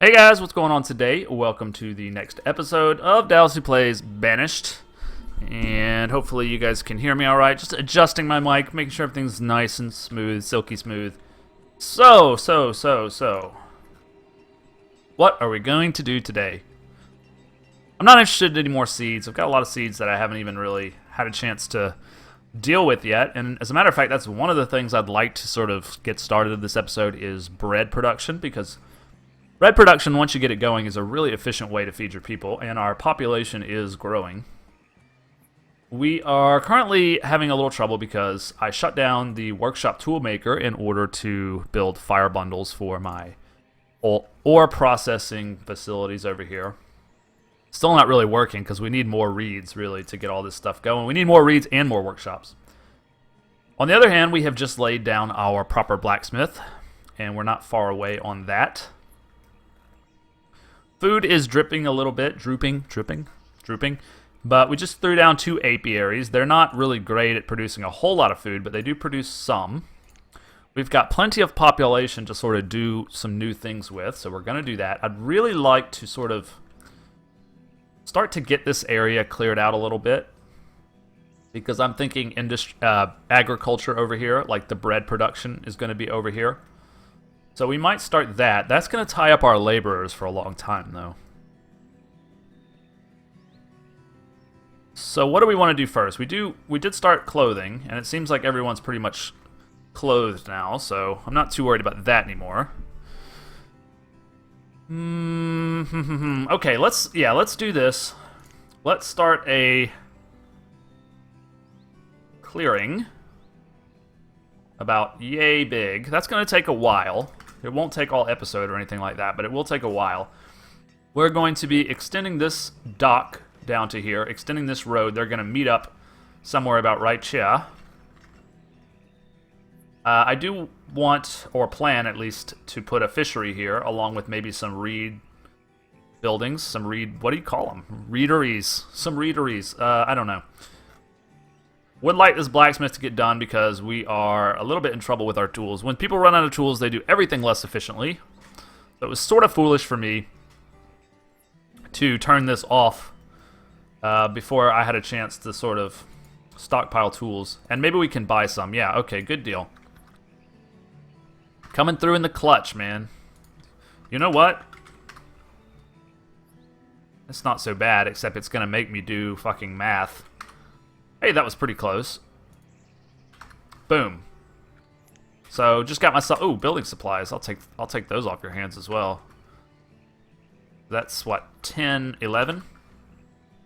Hey guys, what's going on today? Welcome to the next episode of Dallas Who Plays Banished. And hopefully you guys can hear me alright. Just adjusting my mic, making sure everything's nice and smooth, silky smooth. So. What are we going to do today? I'm not interested in any more seeds. I've got a lot of seeds that I haven't even really had a chance to deal with yet. And as a matter of fact, that's one of the things I'd like to sort of get started in this episode is bread production, because bread production, once you get it going, is a really efficient way to feed your people, and our population is growing. We are currently having a little trouble because I shut down the workshop toolmaker in order to build fire bundles for my ore processing facilities over here. Still not really working because we need more reeds, really, to get all this stuff going. We need more reeds and more workshops. On the other hand, we have just laid down our proper blacksmith, and we're not far away on that. Food is dripping a little bit, drooping, but we just threw down 2 apiaries. They're not really great at producing a whole lot of food, but they do produce some. We've got plenty of population to sort of do some new things with, so we're going to do that. I'd really like to sort of start to get this area cleared out a little bit, because I'm thinking agriculture over here, like the bread production, is going to be over here. So we might start that. That's going to tie up our laborers for a long time, though. So what do we want to do first? We did start clothing, and it seems like everyone's pretty much clothed now, so I'm not too worried about that anymore. Okay, let's do this. Let's start a clearing about yay big. That's going to take a while. It won't take all episode or anything like that, but it will take a while. We're going to be extending this dock down to here, extending this road. They're going to meet up somewhere about right here. I do want, or plan at least, to put a fishery here, along with maybe some reed buildings, some reed, what do you call them? Reederees. Some reederees. I don't know. Would like this blacksmith to get done because we are a little bit in trouble with our tools. When people run out of tools, they do everything less efficiently. So it was sort of foolish for me to turn this off before I had a chance to sort of stockpile tools. And maybe we can buy some. Yeah, okay, good deal. Coming through in the clutch, man. You know what? It's not so bad, except it's going to make me do fucking math. Hey, that was pretty close. Boom. So just got myself. Oh, building supplies. I'll take those off your hands as well. That's what, 10, 11?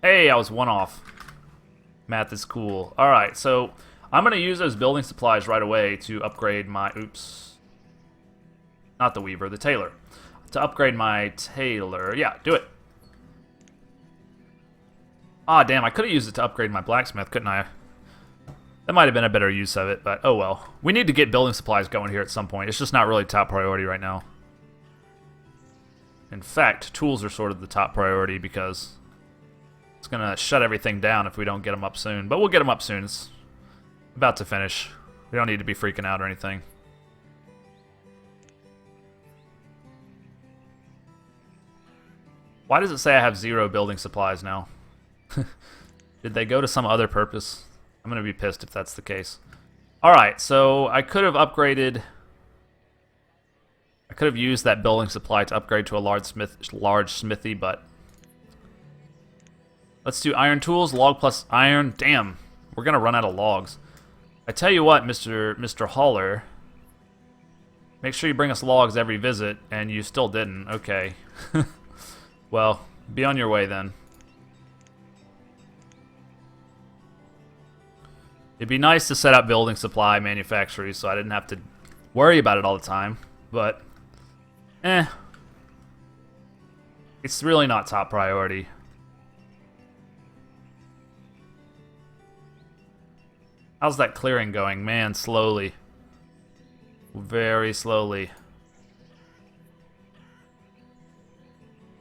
Hey, I was 1 off. Math is cool. All right, so I'm gonna use those building supplies right away to upgrade my. Oops. Not the weaver, the tailor. To upgrade my tailor. Yeah, do it. Ah, damn, I could have used it to upgrade my blacksmith, couldn't I? That might have been a better use of it, but oh well. We need to get building supplies going here at some point. It's just not really top priority right now. In fact, tools are sort of the top priority because it's going to shut everything down if we don't get them up soon. But we'll get them up soon. It's about to finish. We don't need to be freaking out or anything. Why does it say I have 0 building supplies now? Did they go to some other purpose? I'm going to be pissed if that's the case. Alright, so I could have upgraded. I could have used that building supply to upgrade to a large smithy, but let's do iron tools, log plus iron. Damn, we're going to run out of logs. I tell you what, Mr. Hauler, make sure you bring us logs every visit, and you still didn't. Okay. Well, be on your way then. It'd be nice to set up building supply manufacturers so I didn't have to worry about it all the time, but it's really not top priority. How's that clearing going? Man, slowly. Very slowly.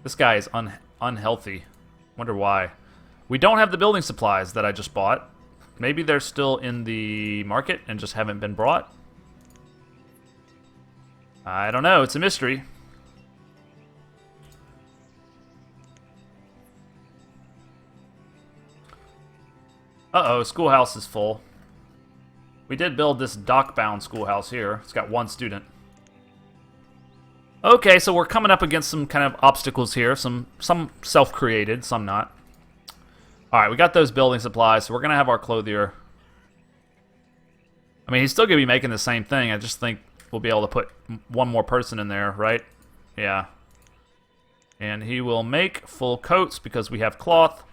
This guy is unhealthy. Wonder why. We don't have the building supplies that I just bought. Maybe they're still in the market and just haven't been brought. I don't know. It's a mystery. Uh-oh, schoolhouse is full. We did build this dock-bound schoolhouse here. It's got 1 student. Okay, so we're coming up against some kind of obstacles here. Some self-created, some not. Alright, we got those building supplies, so we're going to have our clothier. I mean, he's still going to be making the same thing. I just think we'll be able to put 1 more person in there, right? Yeah. And he will make full coats because we have cloth.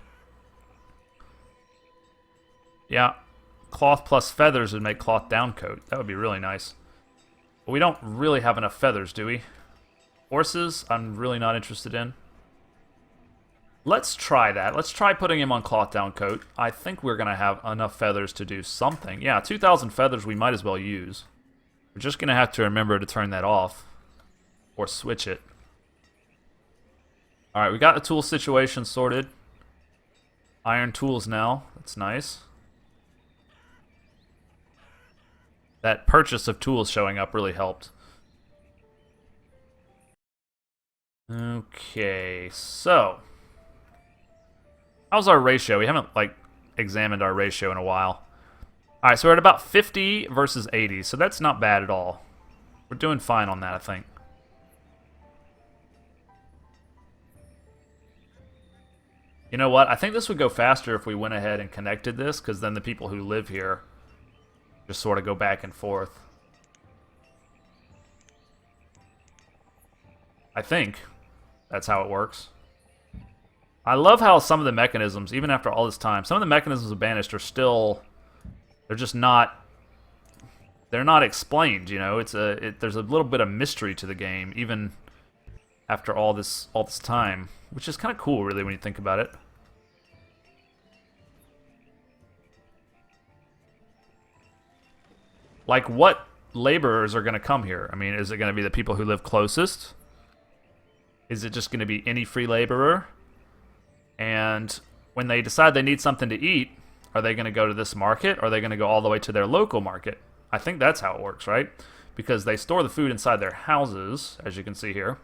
Yeah. Cloth plus feathers would make cloth down coat. That would be really nice. But we don't really have enough feathers, do we? Horses, I'm really not interested in. Let's try that. Let's try putting him on cloth down coat. I think we're going to have enough feathers to do something. Yeah, 2,000 feathers we might as well use. We're just going to have to remember to turn that off. Or switch it. Alright, we got the tool situation sorted. Iron tools now. That's nice. That purchase of tools showing up really helped. Okay, so how's our ratio? We haven't, like, examined our ratio in a while. Alright, so we're at about 50 versus 80, so that's not bad at all. We're doing fine on that, I think. You know what? I think this would go faster if we went ahead and connected this, because then the people who live here just sort of go back and forth. I think that's how it works. I love how some of the mechanisms, even after all this time, some of the mechanisms of Banished are still, they're just not, they're not explained, you know? There's a little bit of mystery to the game, even after all this time, which is kind of cool, really, when you think about it. Like, what laborers are going to come here? I mean, is it going to be the people who live closest? Is it just going to be any free laborer? And when they decide they need something to eat, are they going to go to this market, or are they going to go all the way to their local market? I think that's how it works, right? Because they store the food inside their houses, as you can see here.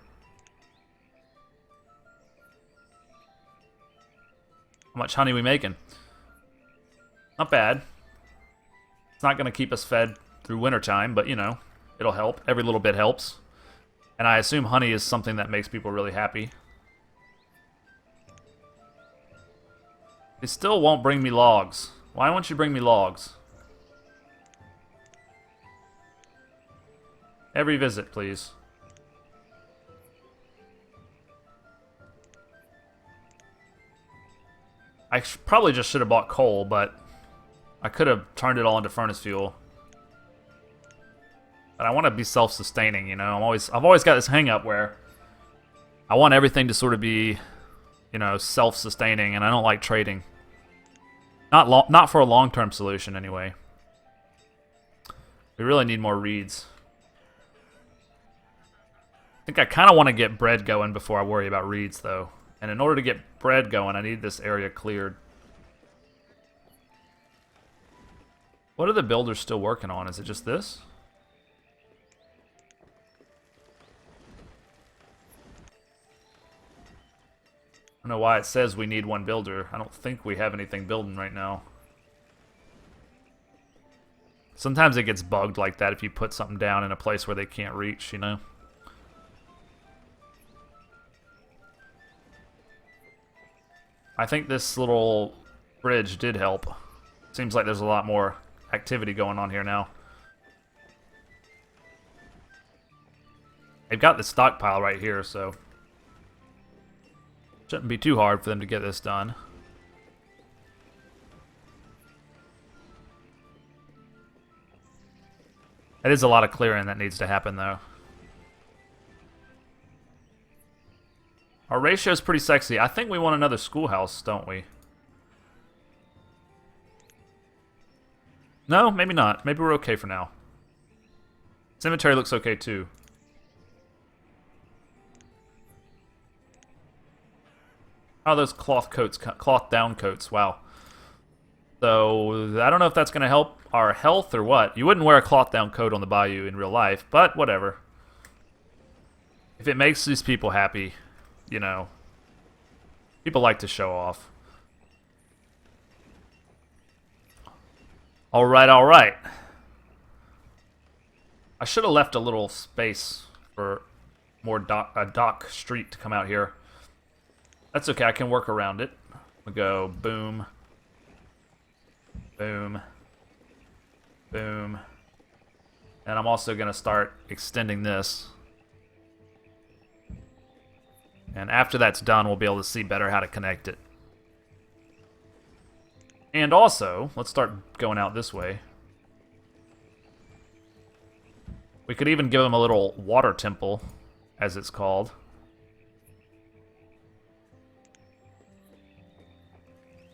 How much honey we making? Not bad. It's not going to keep us fed through wintertime, but, you know, it'll help. Every little bit helps. And I assume honey is something that makes people really happy. It still won't bring me logs. Why won't you bring me logs? Every visit, please. I probably just should have bought coal, but I could have turned it all into furnace fuel. But I want to be self-sustaining, you know. I've always got this hang-up where I want everything to sort of be, you know, self-sustaining, and I don't like trading. Not for a long-term solution, anyway. We really need more reeds. I think I kind of want to get bread going before I worry about reeds, though. And in order to get bread going, I need this area cleared. What are the builders still working on? Is it just this? I don't know why it says we need 1 builder. I don't think we have anything building right now. Sometimes it gets bugged like that if you put something down in a place where they can't reach, you know? I think this little bridge did help. Seems like there's a lot more activity going on here now. They've got the stockpile right here, so shouldn't be too hard for them to get this done. It is a lot of clearing that needs to happen, though. Our ratio is pretty sexy. I think we want another schoolhouse, don't we? No, maybe not. Maybe we're okay for now. Cemetery looks okay, too. Oh, those cloth coats, cloth down coats, wow. So, I don't know if that's going to help our health or what. You wouldn't wear a cloth down coat on the Bayou in real life, but whatever. If it makes these people happy, you know. People like to show off. Alright, alright. I should have left a little space for more dock street to come out here. That's okay, I can work around it. We'll go boom. Boom. Boom. And I'm also going to start extending this. And after that's done, we'll be able to see better how to connect it. And also, let's start going out this way. We could even give them a little water temple, as it's called.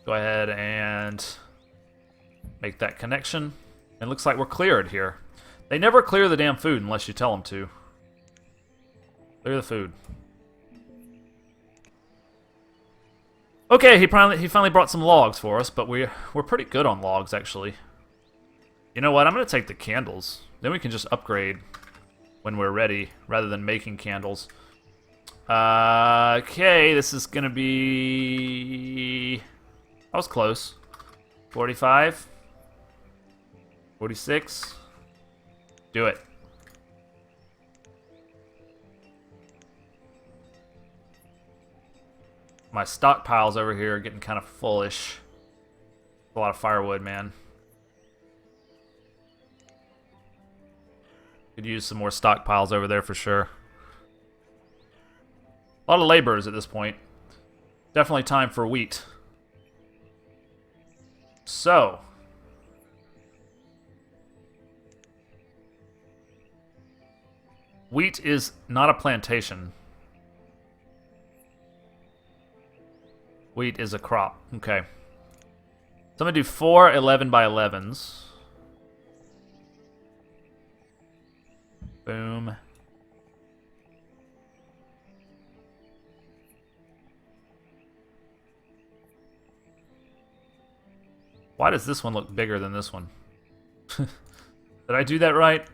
Go ahead and make that connection. It looks like we're cleared here. They never clear the damn food unless you tell them to. Clear the food. Okay, he finally brought some logs for us, but we're pretty good on logs, actually. You know what? I'm going to take the candles. Then we can just upgrade when we're ready, rather than making candles. Okay, this is going to be... I was close. 45. 46. Do it. My stockpiles over here are getting kind of fullish. A lot of firewood, man. Could use some more stockpiles over there for sure. A lot of laborers at this point. Definitely time for wheat. So. Wheat is not a plantation. Wheat is a crop. Okay. So I'm going to do 4 11 by 11s. Boom. Why does this one look bigger than this one? Did I do that right?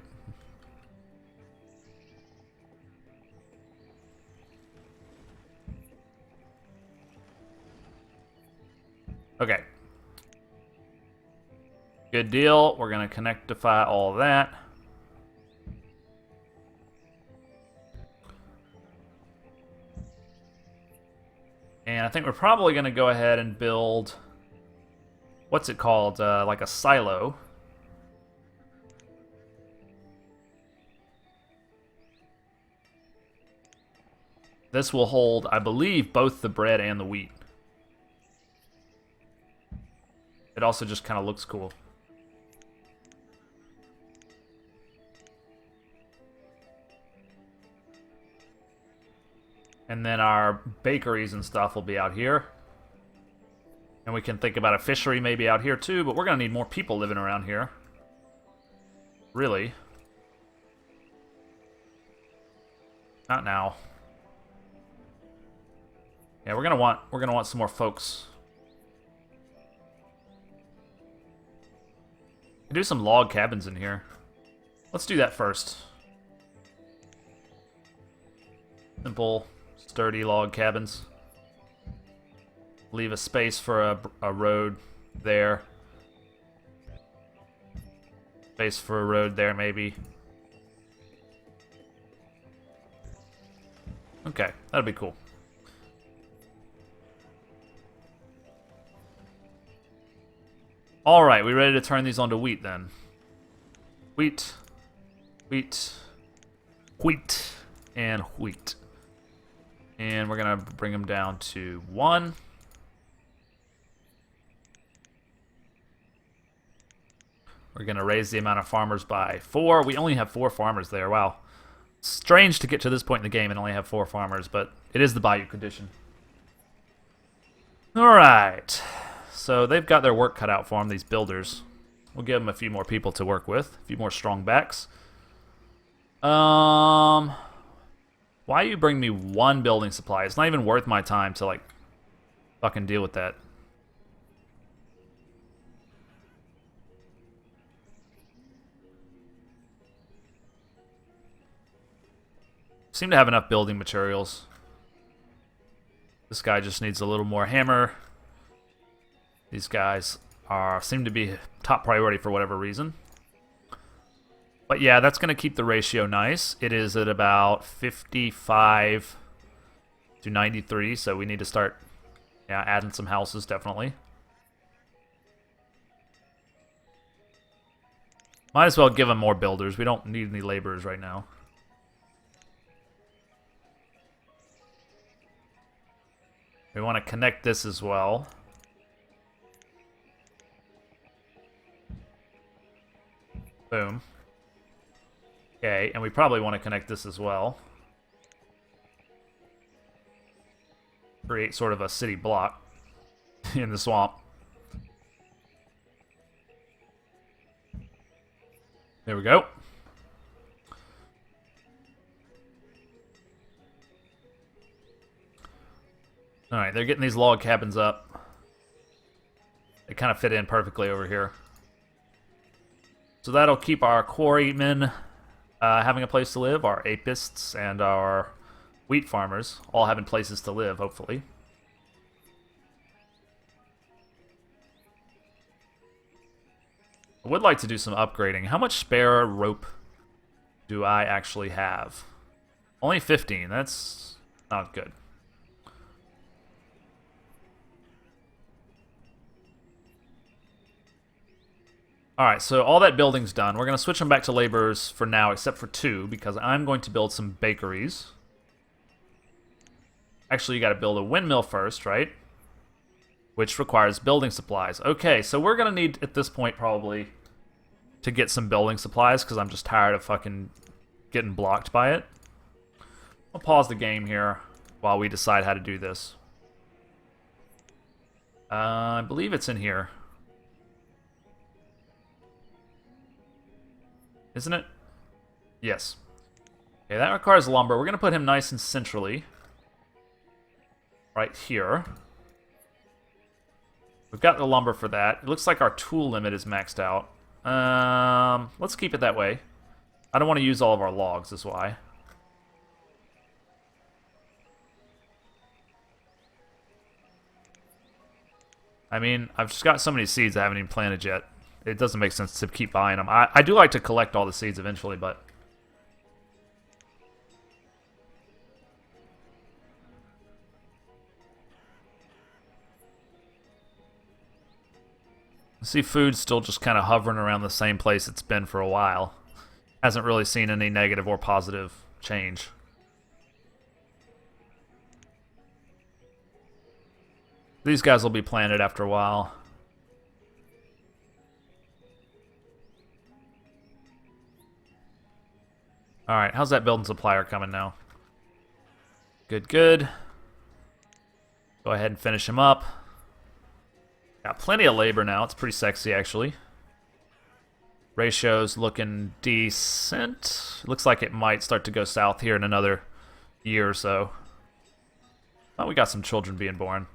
Okay. Good deal. We're going to connectify all that. And I think we're probably going to go ahead and build... What's it called? Like a silo. This will hold, I believe, both the bread and the wheat. It also just kind of looks cool. And then our bakeries and stuff will be out here. And we can think about a fishery maybe out here too, but we're going to need more people living around here. Really. Not now. Yeah, we're going to want some more folks. Do some log cabins in here. Let's do that first. Simple, sturdy log cabins. Leave a space for a road there. Space for a road there, maybe. Okay, that'll be cool. Alright, we ready to turn these onto wheat then? Wheat, wheat, wheat, and wheat. And we're going to bring them down to 1. We're going to raise the amount of farmers by 4. We only have 4 farmers there. Wow. Strange to get to this point in the game and only have 4 farmers, but it is the Bayou condition. Alright. So they've got their work cut out for them, these builders. We'll give them a few more people to work with. A few more strong backs. Why you bring me 1 building supply? It's not even worth my time to, like, fucking deal with that. Seem to have enough building materials. This guy just needs a little more hammer. These guys seem to be top priority for whatever reason. But yeah, that's going to keep the ratio nice. It is at about 55 to 93, so we need to start adding some houses, definitely. Might as well give them more builders. We don't need any laborers right now. We want to connect this as well. Boom. Okay, and we probably want to connect this as well. Create sort of a city block in the swamp. There we go. Alright, they're getting these log cabins up. They kind of fit in perfectly over here. So that'll keep our quarrymen having a place to live, our apists and our wheat farmers all having places to live, hopefully. I would like to do some upgrading. How much spare rope do I actually have? Only 15. That's not good. Alright, so all that building's done. We're going to switch them back to laborers for now, except for 2, because I'm going to build some bakeries. Actually, you got to build a windmill first, right? Which requires building supplies. Okay, so we're going to need, at this point, probably, to get some building supplies, because I'm just tired of fucking getting blocked by it. I'll pause the game here while we decide how to do this. I believe it's in here. Isn't it? Yes. Okay, that requires lumber. We're going to put him nice and centrally. Right here. We've got the lumber for that. It looks like our tool limit is maxed out. Let's keep it that way. I don't want to use all of our logs, is why. I mean, I've just got so many seeds I haven't even planted yet. It doesn't make sense to keep buying them. I do like to collect all the seeds eventually, but... see food's still just kind of hovering around the same place it's been for a while. Hasn't really seen any negative or positive change. These guys will be planted after a while. Alright, how's that building supplier coming now? Good, good. Go ahead and finish him up. Got plenty of labor now. It's pretty sexy, actually. Ratio's looking decent. Looks like it might start to go south here in another year or so. Oh, we got some children being born.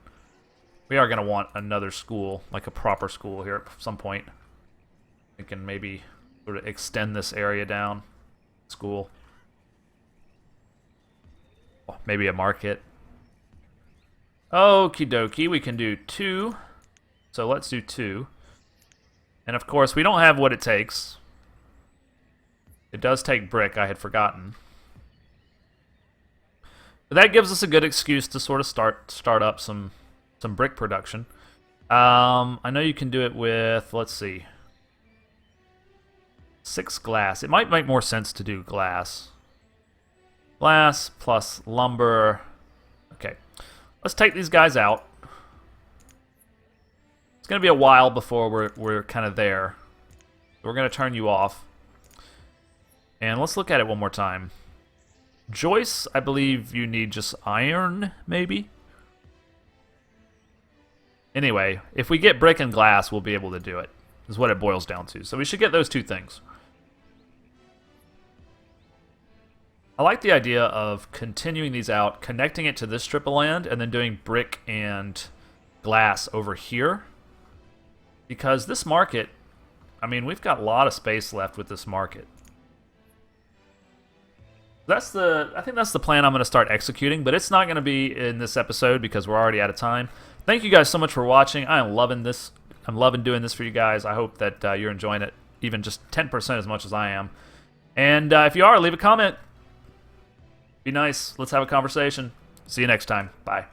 We are going to want another school, like a proper school here at some point. We can maybe sort of extend this area down. School. Oh, maybe a market. Okie dokie, we can do 2. So let's do 2. And of course, we don't have what it takes. It does take brick, I had forgotten. But that gives us a good excuse to sort of start up some brick production. I know you can do it with, let's see, 6 glass. It might make more sense to do glass. Glass plus lumber. Okay. Let's take these guys out. It's going to be a while before we're kind of there. We're going to turn you off. And let's look at it one more time. Joist, I believe you need just iron, maybe? Anyway, if we get brick and glass, we'll be able to do it. Is what it boils down to. So we should get those 2 things. I like the idea of continuing these out, connecting it to this strip of land, and then doing brick and glass over here. Because this market, I mean, we've got a lot of space left with this market. I think that's the plan I'm going to start executing, but it's not going to be in this episode because we're already out of time. Thank you guys so much for watching. I am loving this I'm loving doing this for you guys. I hope that you're enjoying it even just 10% as much as I am. And if you are, leave a comment. Be nice. Let's have a conversation. See you next time. Bye.